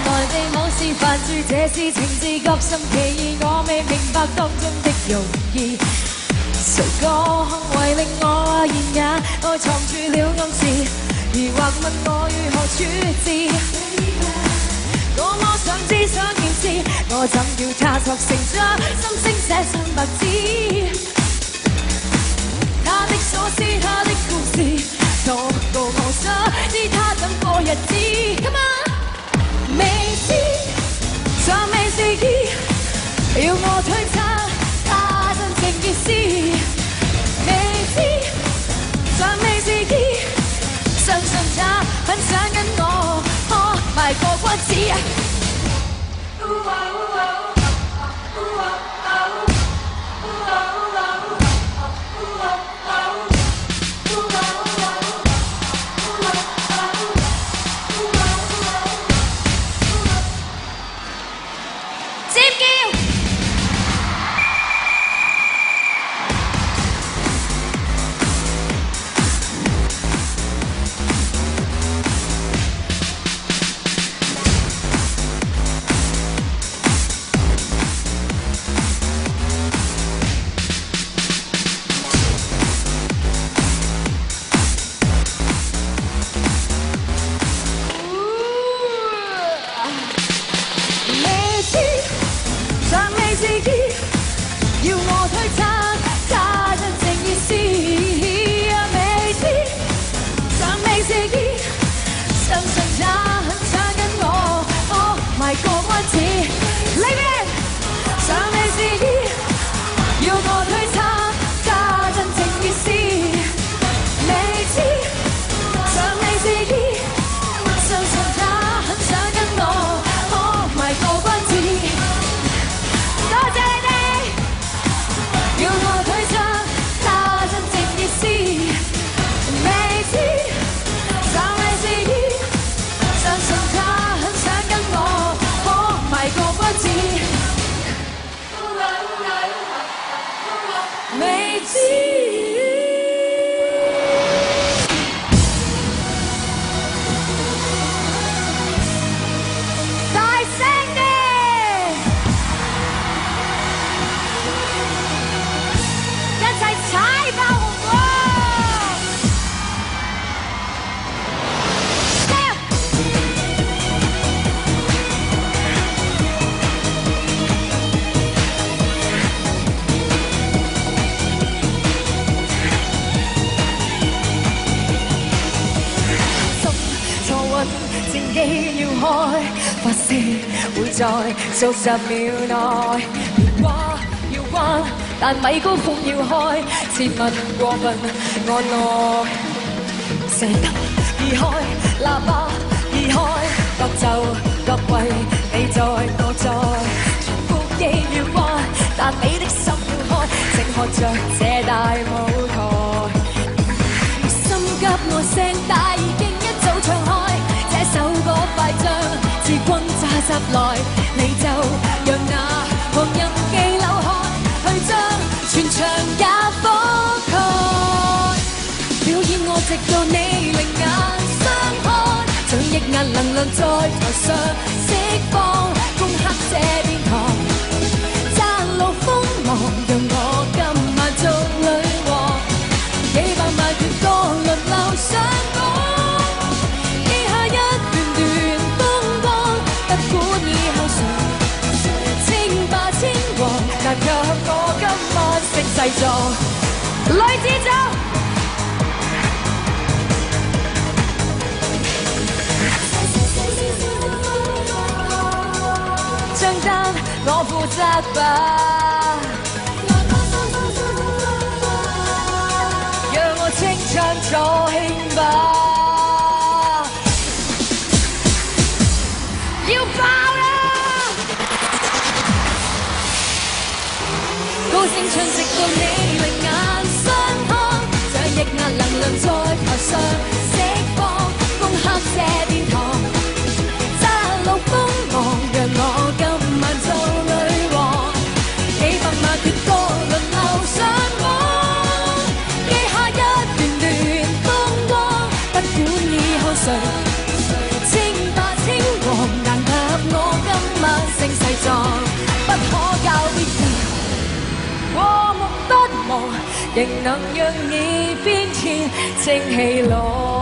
來地往事煩住，這是情字夾心奇異，我未明白當中的用意。誰個為令我現眼愛藏住了暗示，疑惑問我如何處置。我摸想知想見知，我怎叫他作成將心聲寫上白紙。他的所思，他的故事，多過我想知他等過日子。Come on， 未知，尚未是意，要我推測他真正意思。未知，尚未是意，相信他很想跟我埋過關子。數十秒內要關，但米高峰要開，切勿過分按耐。射燈已開，喇叭已開，各就各位，你在我在，全副機要關，但你的心要開，請看着這大舞台。心急我聲帶已經一早唱開，這首歌快將自轟炸襲來。你就讓那狂人記流汗，去將全場也覆蓋。表演我直到你另眼相看，將抑壓能量在台上釋放，攻克這殿堂，窄路鋒芒，讓我今晚做女王。幾百萬血歌輪流上講。但卻我今晚識製造女子組，張單我負責吧，讓我清唱助興吧，要爆啦！高聲唱直到你另眼相看，將抑壓能量在台上釋放，攻克這殿堂，窄路鋒芒，讓我今晚做女王。幾百萬血歌輪流上網，記下一段段風光，不管以後誰稱霸稱王，難怕。仍能讓你變天正氣朗。